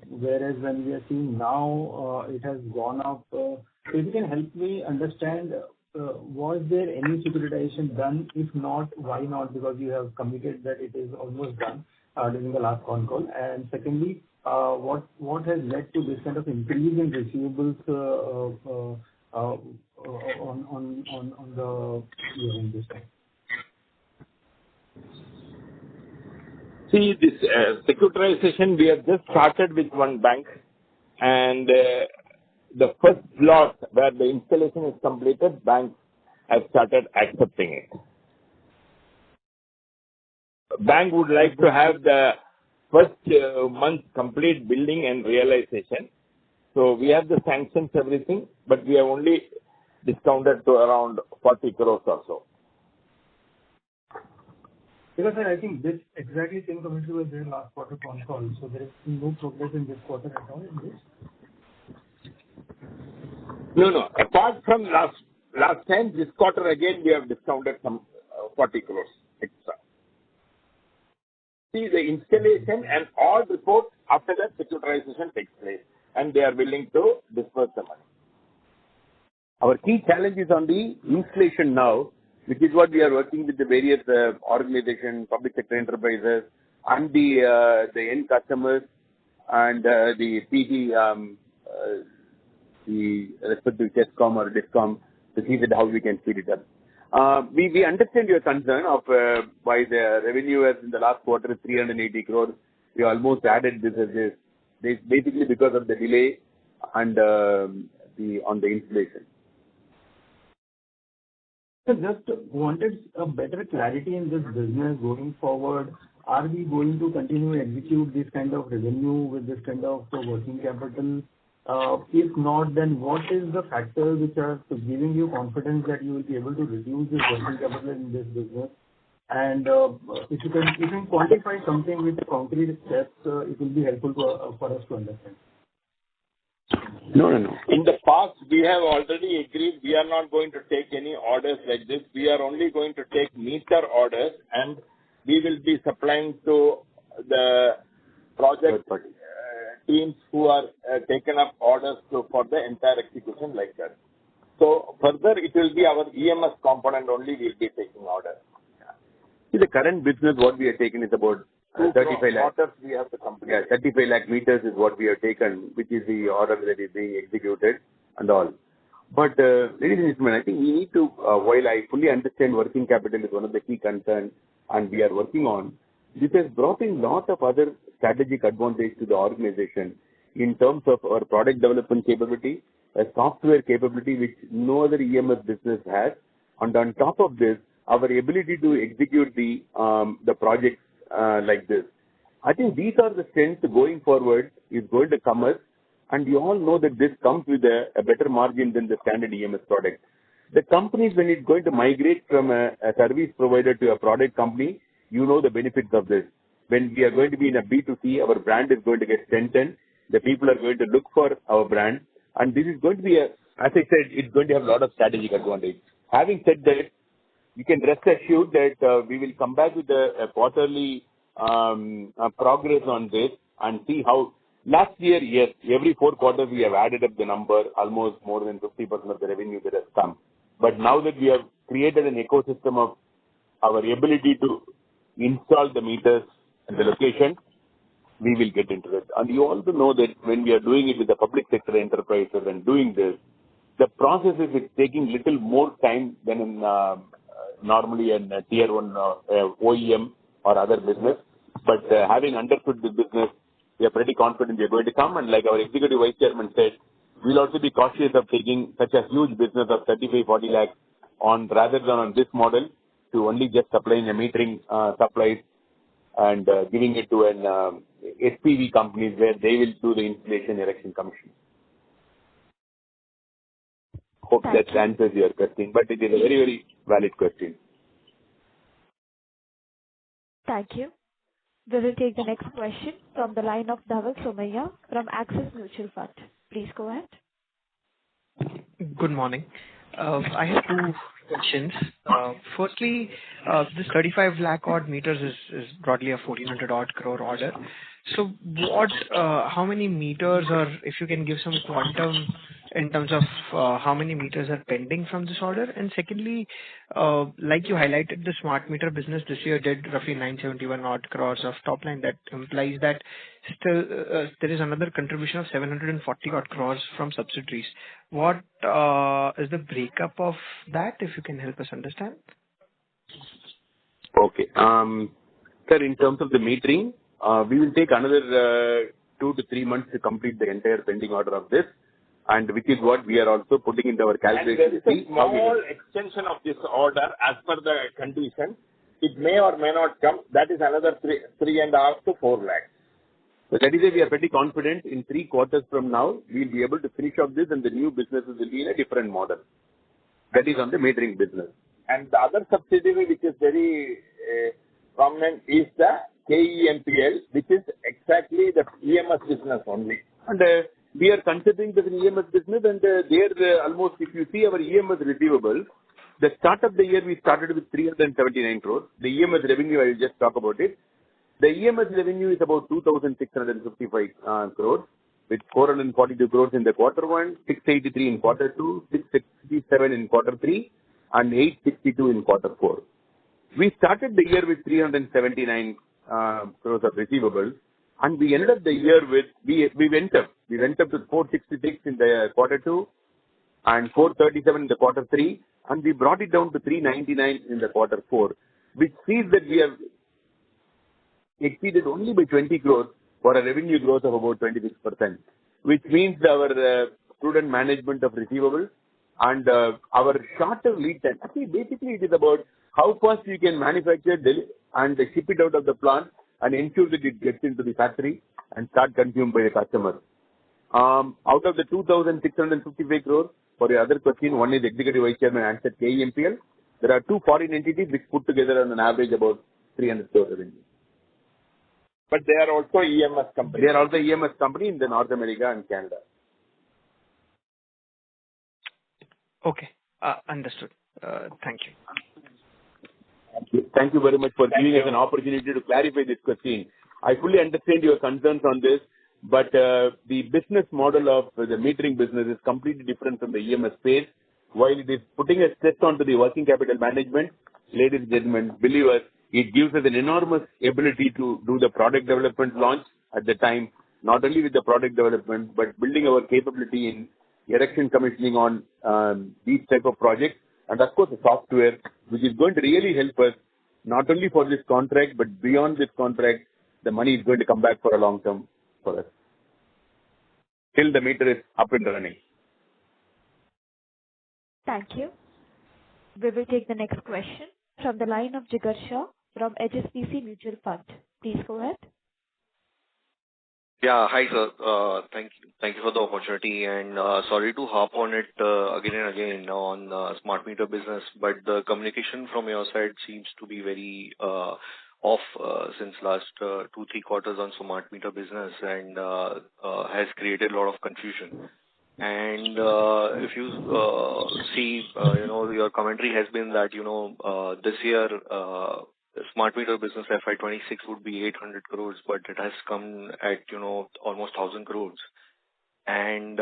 Whereas when we are seeing now, it has gone up. If you can help me understand, was there any securitization done? If not, why not? Because you have committed that it is almost done during the last Concall. And secondly, what has led to this kind of increase in receivables on the year-end this time? See, this securitization, we have just started with one bank, and the first lot where the installation is completed, banks have started accepting it. Bank would like to have the first month complete building and realization. So we have the sanctions, everything, but we have only discounted to around 40 crores or so. Because I think this exactly same commentary was there last quarter Concall, so there is no progress in this quarter at all in this? No. Apart from last time, this quarter again we have discounted some 40 crores extra. See, the installation and all reports after that securitization takes place and they are willing to disperse the money. Our key challenge is on the installation now, which is what we are working with the various organizations, public sector enterprises, and the end customers and the PG, the respective TESCOM or DISCOM to see that how we can speed it up. We understand your concern of why the revenue as in the last quarter is 380 crores. We almost added this as this basically because of the delay and on the installation. So just wanted a better clarity in this business going forward. Are we going to continue to execute this kind of revenue with this kind of working capital? If not, then what is the factors which are giving you confidence that you will be able to reduce this working capital in this business? And if you can quantify something with concrete steps, it will be helpful for us to understand. No. In the past, we have already agreed we are not going to take any orders like this. We are only going to take meter orders and we will be supplying to the project teams who are taken up orders for the entire execution like that. So further, it will be our EMS component only we will be taking orders. See, the current business, what we are taking is about 35 lakh. Motors we have to complete. Yeah, 35 lakh meters is what we have taken, which is the order that is being executed and all. But, ladies and gentlemen, I think we need to, while I fully understand working capital is one of the key concerns and we are working on, this has brought in lot of other strategic advantage to the organization in terms of our product development capability, a software capability which no other EMS business has, and on top of this, our ability to execute the projects like this. I think these are the strengths going forward is going to come us, and you all know that this comes with a better margin than the standard EMS product. The companies, when it's going to migrate from a service provider to a product company, you know the benefits of this. When we are going to be in a B2C, our brand is going to get strengthened. The people are going to look for our brand, and this is going to be as I said, it's going to have a lot of strategic advantage. Having said that, you can rest assured that we will come back with a quarterly progress on this and see how. Last year, yes, every 4 quarters we have added up the number, almost more than 50% of the revenue that has come. But now that we have created an ecosystem of our ability to install the meters and the location, we will get into it. And you also know that when we are doing it with the public sector enterprises and doing this, the process is taking little more time than in normally in tier 1 OEM or other business. But having understood the business, we are pretty confident we are going to come. And like our executive vice chairman said, we'll also be cautious of taking such a huge business of 35-40 lakhs on rather than on this model to only just supplying a metering supplies and giving it to an SPV companies where they will do the installation, erection, commission. Hope that answers your question, but it is a very, very valid question. Thank you. We will take the next question from the line of Dhaval Somaiya from Axis Mutual Fund. Please go ahead. Good morning. I have 2 questions. Firstly, this 35 lakh odd meters is broadly a 1400 odd crore order. So how many meters, or if you can give some quantum in terms of how many meters are pending from this order? And secondly, like you highlighted, the smart meter business this year did roughly 971 odd crores of top line. That implies that still there is another contribution of 740 odd crores from subsidiaries. What is the breakup of that, if you can help us understand? Okay. Sir, in terms of the metering, we will take another 2 to 3 months to complete the entire pending order of this, and which is what we are also putting into our calculation. And there is a small extension of this order as per the condition. It may or may not come. That is another 3.5 to 4 lakhs. So that is why we are pretty confident in 3 quarters from now, we will be able to finish off this and the new businesses will be in a different model. That is on the metering business. And the other subsidiary which is very prominent is the KEMPL, which is exactly the EMS business only. And we are considering this an EMS business, and there almost, if you see our EMS receivables, the start of the year we started with 379 crores. The EMS revenue, I will just talk about it. The EMS revenue is about 2,655 crores, with 442 crores in the quarter one, 683 in quarter two, 667 in quarter three, and 862 in quarter four. We started the year with 379 crores of receivables, and we ended up the year with, we went up to 466 in the quarter two, and 437 in the quarter three, and we brought it down to 399 in the quarter four, which sees that we have exceeded only by 20 crores for a revenue growth of about 26%, which means our prudent management of receivables and our shorter lead time. Actually, basically, it is about how fast you can manufacture and ship it out of the plant and ensure that it gets into the factory and start consumed by the customer. Out of the 2,655 crores, for your other question, one is Executive Vice Chairman answered KEMPL. There are two foreign entities which put together on an average about 300 crores revenue. But they are also EMS company. They are also EMS company in the North America and Canada. Okay. Understood. Thank you. Thank you very much for giving us an opportunity to clarify this question. I fully understand your concerns on this, but the business model of the metering business is completely different from the EMS space. While it is putting a stress onto the working capital management, ladies and gentlemen, believe us, it gives us an enormous ability to do the product development launch at the time, not only with the product development, but building our capability in erection commissioning on these type of projects. And of course, the software, which is going to really help us, not only for this contract, but beyond this contract, the money is going to come back for a long term for us. Till the meter is up and running. Thank you. We will take the next question from the line of Jigar Shah from HSBC Mutual Fund. Please go ahead. Yeah. Hi, sir. Thank you. Thank you for the opportunity, and sorry to harp on it again and again on smart meter business, but the communication from your side seems to be very off since last 2-3 quarters on smart meter business, and has created a lot of confusion. And if you see, your commentary has been that, this year, smart meter business FY26 would be 800 crores, but it has come at, almost 1,000 crores. And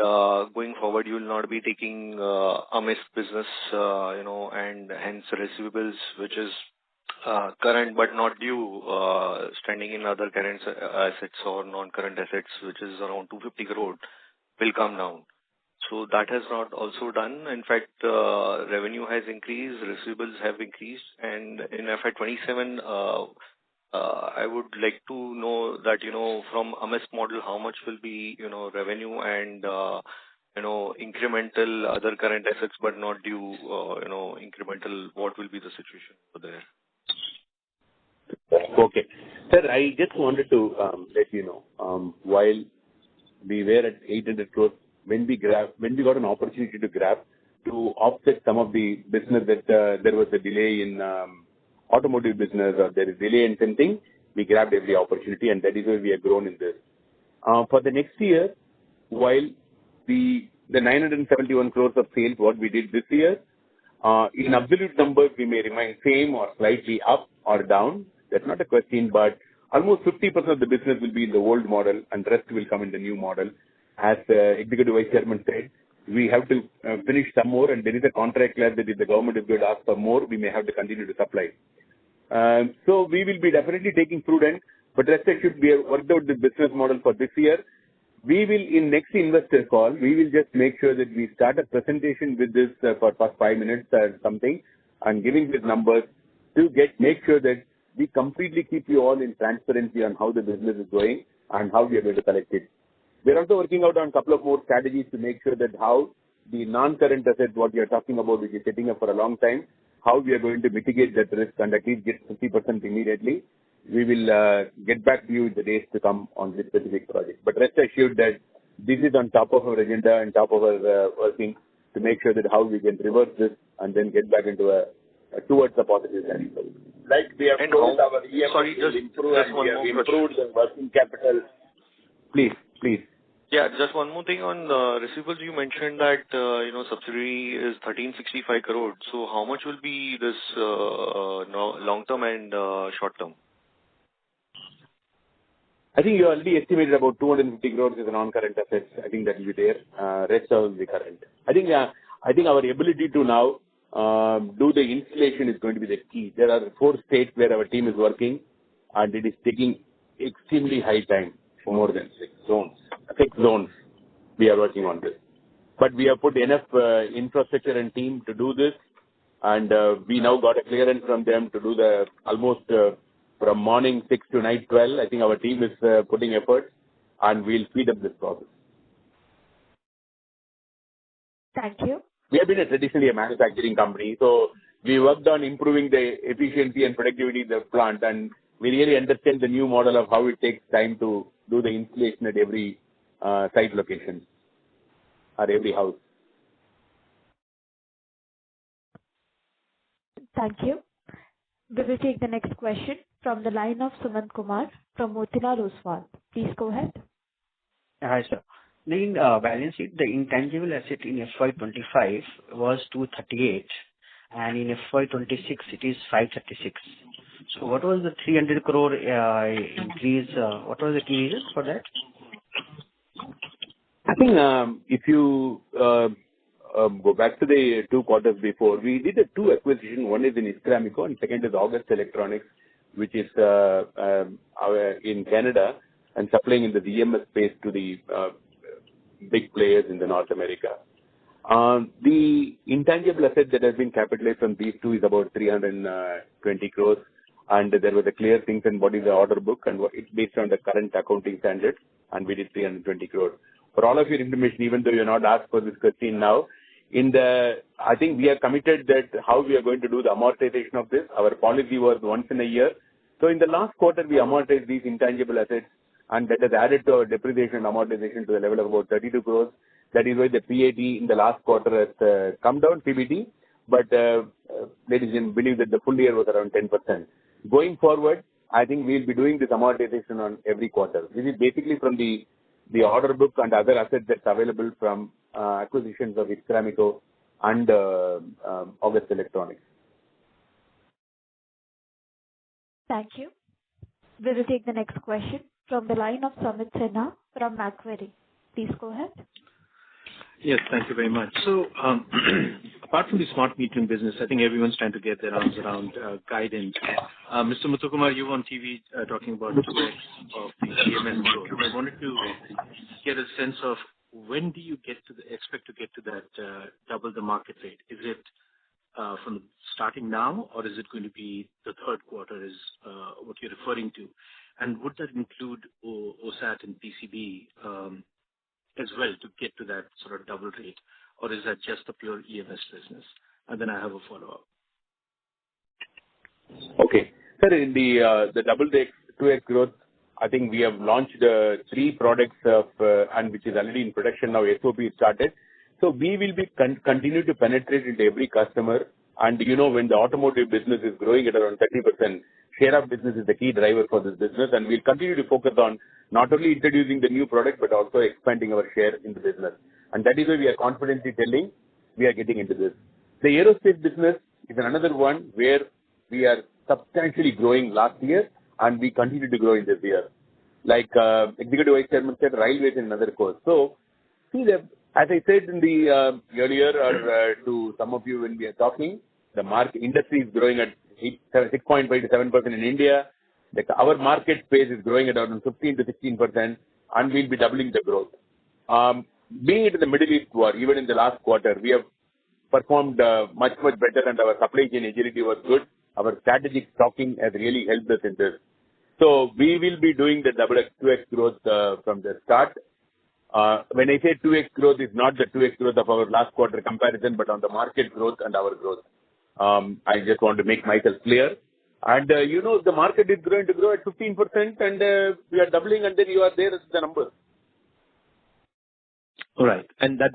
going forward, you will not be taking AMIS business, and hence receivables, which is current but not due, standing in other current assets or non-current assets, which is around 250 crore, will come down. So that has not also done. In fact, revenue has increased, receivables have increased, and in FY27, I would like to know that, from AMIS model, how much will be, revenue and, incremental other current assets, but not due, incremental, what will be the situation over there? Okay. Sir, I just wanted to let you know, while we were at 800 crores, when we got an opportunity to grab to offset some of the business that there was a delay in automotive business or there is delay in something, we grabbed every opportunity, and that is why we have grown in this. For the next year, while the 971 crores of sales, what we did this year, in absolute numbers, we may remain same or slightly up or down. That's not a question, but almost 50% of the business will be in the old model and the rest will come in the new model. As Executive Vice Chairman said, we have to finish some more, and there is a contract clause that if the government is going to ask for more, we may have to continue to supply. So we will be definitely taking prudent, but rest assured we have worked out the business model for this year. We will, in next investor call, we will just make sure that we start a presentation with this for first 5 minutes or something, and giving these numbers to make sure that we completely keep you all in transparency on how the business is going and how we are going to collect it. We're also working out on a couple of more strategies to make sure that how the non-current assets, what we are talking about, which is setting up for a long time, how we are going to mitigate that risk and at least get 50% immediately. We will get back to you in the days to come on this specific project. But rest assured that this is on top of our agenda and top of our working to make sure that how we can reverse this and then get back into towards the positive journey. Like we have told our EMS sorry, just one more improved the working capital. Please. Yeah, just one more thing on receivables. You mentioned that, subsidiary is 1365 crore. So how much will be this long-term and short-term? I think you already estimated about 250 crores as a non-current assets. I think that will be there. Rest will be current. I think our ability to now do the installation is going to be the key. There are 4 states where our team is working, and it is taking extremely high time, more than 6 zones. 6 zones we are working on this. But we have put enough infrastructure and team to do this, and we now got a clearance from them to do the almost from morning 6 to night 12. I think our team is putting effort, and we'll speed up this process. Thank you. We have been traditionally a manufacturing company, so we worked on improving the efficiency and productivity of the plant, and we really understand the new model of how it takes time to do the installation at every site location or every house. Thank you. We will take the next question from the line of Sumant Kumar from Motilal Oswal. Please go ahead. Hi, sir. In balance sheet, the intangible asset in FY25 was 238, and in FY26 it is 536. So what was the 300 crore increase? What was the key reason for that? I think if you go back to the 2 quarters before, we did 2 acquisitions. One is in Iskramico and second is August Electronics, which is in Canada and supplying in the VMS space to the big players in the North America. The intangible asset that has been capitalized from these 2 is about 320 crores, and there was a clear thing on what is the order book and what it's based on the current accounting standards, and we did 320 crores. For all of your information, even though you're not asked for this question now, I think we are committed that how we are going to do the amortization of this. Our policy was once in a year. So in the last quarter, we amortized these intangible assets, and that has added to our depreciation and amortization to the level of about 32 crores. That is why the PAT in the last quarter has come down, PBT, but ladies and gentlemen, believe that the full year was around 10%. Going forward, I think we'll be doing this amortization on every quarter. This is basically from the order book and other assets that's available from acquisitions of Iskramico and August Electronics. Thank you. We will take the next question from the line of Samit Sinha from Macquarie. Please go ahead. Yes, thank you very much. So, apart from the smart metering business, I think everyone's trying to get their arms around guidance. Mr. Muthukumar, you were on TV talking about 2x of the EMS growth. I wanted to get a sense of when do you expect to get to that double the market rate? Is it from the starting now, or is it going to be the third quarter is what you're referring to? And would that include OSAT and PCB as well to get to that sort of double rate, or is that just the pure EMS business? And then I have a follow-up. Okay. Sir, in the double 2x growth, I think we have launched 3 products and which is already in production now. SOP started. So we will be continue to penetrate into every customer. And when the automotive business is growing at around 30%, share of business is the key driver for this business. And we'll continue to focus on not only introducing the new product, but also expanding our share in the business. And that is why we are confidently telling we are getting into this. The aerospace business is another one where we are substantially growing last year, and we continue to grow in this year. Like Executive Vice Chairman said, railways in another course. So, see, as I said in the earlier or to some of you when we are talking, the industry is growing at 6.5 to 7% in India. Our market space is growing at around 15 to 16%, and we'll be doubling the growth. Being it in the Middle East war, even in the last quarter, we have performed much better, and our supply chain agility was good. Our strategic stocking has really helped us in this. So we will be doing the 2x growth from the start. When I say 2x growth, it's not the 2x growth of our last quarter comparison, but on the market growth and our growth. I just want to make myself clear. And the market is going to grow at 15%, and we are doubling, and then you are there as the numbers. All right. And that.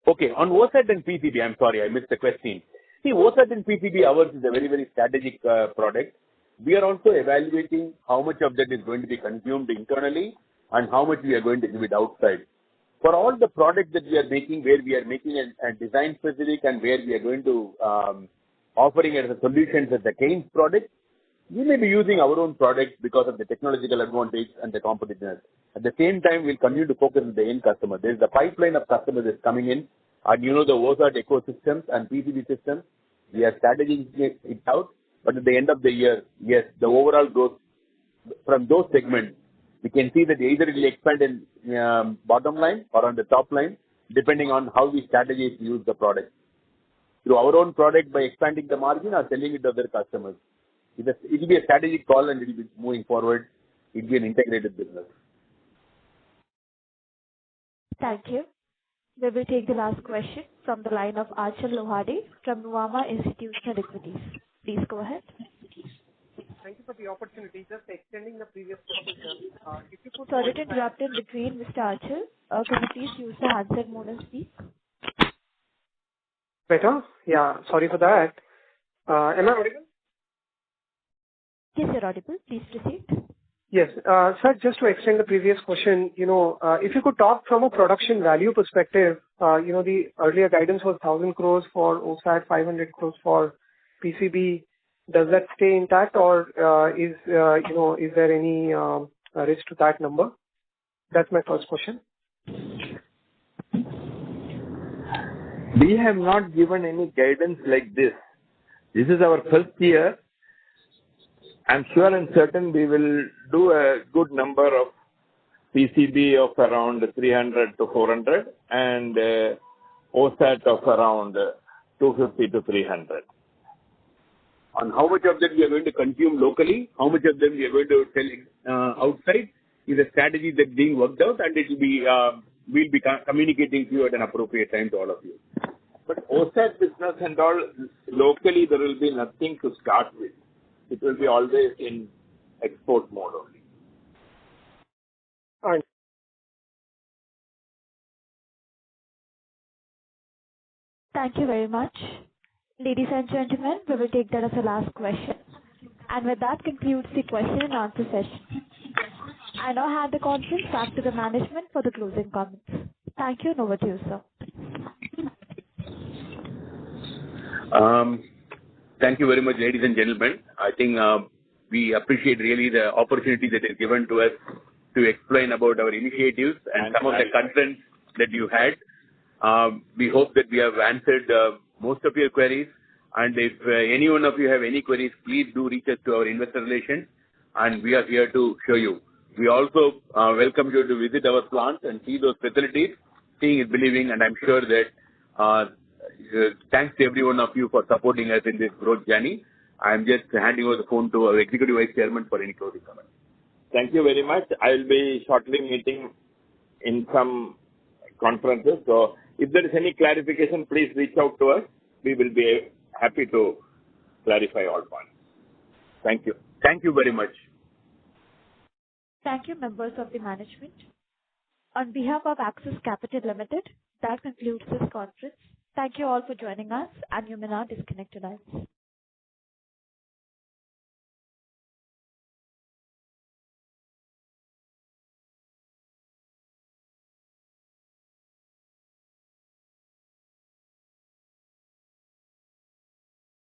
Okay. On OSAT and PCB, I'm sorry, I missed the question. See, OSAT and PCB, ours is a very, very strategic product. We are also evaluating how much of that is going to be consumed internally and how much we are going to give it outside. For all the products that we are making, where we are making a design specific and where we are going to offering as a solution as the Kaynes product, we may be using our own products because of the technological advantage and the competitiveness. At the same time, we'll continue to focus on the end customer. There's the pipeline of customers that's coming in, and you know the OSAT ecosystems and PCB systems. We are strategizing it out, but at the end of the year, yes, the overall growth from those segments, we can see that either it will expand in bottom line or on the top line, depending on how we strategize to use the product. Through our own product by expanding the margin or selling it to other customers. It will be a strategic call and it will be moving forward. It will be an integrated business. Thank you. We will take the last question from the line of Achal Lohade from Nuvama Institutional Equities. Please go ahead. Thank you for the opportunity. Just extending the previous question. If you could Sorry to interrupt in between, Mr. Achal. Can you please use the handset mode and speak? Better? Yeah, sorry for that. Am I audible? Yes, you're audible. Please proceed. Yes. Sir, just to extend the previous question, if you could talk from a production value perspective, the earlier guidance was 1,000 crores for OSAT, 500 crores for PCB. Does that stay intact or is there any risk to that number? That's my first question. We have not given any guidance like this. This is our first year. I'm sure and certain we will do a good number of PCB of around 300 to 400 and OSAT of around 250 to 300. On how much of them we are going to consume locally, how much of them we are going to sell outside is a strategy that's being worked out, and it will be we'll be communicating to you at an appropriate time to all of you. But OSAT business and all, locally there will be nothing to start with. It will be always in export mode only. All right. Thank you very much. Ladies and gentlemen, we will take that as the last question. And with that concludes the question and answer session. I now hand the conference back to the management for the closing comments. Thank you and over to you, sir. Thank you very much, ladies and gentlemen. I think we appreciate really the opportunity that is given to us to explain about our initiatives and some of the content that you had. We hope that we have answered most of your queries. And if any one of you have any queries, please do reach us to our investor relations, and we are here to show you. We also welcome you to visit our plants and see those facilities. Seeing is believing, and I'm sure that thanks to every one of you for supporting us in this growth journey. I'm just handing over the phone to our Executive Vice Chairman for any closing comments. Thank you very much. I will be shortly meeting in some conferences. So if there is any clarification, please reach out to us. We will be happy to clarify all points. Thank you. Thank you very much. Thank you, members of the management. On behalf of Axis Capital Limited, that concludes this conference. Thank you all for joining us, and you may now disconnect your lines.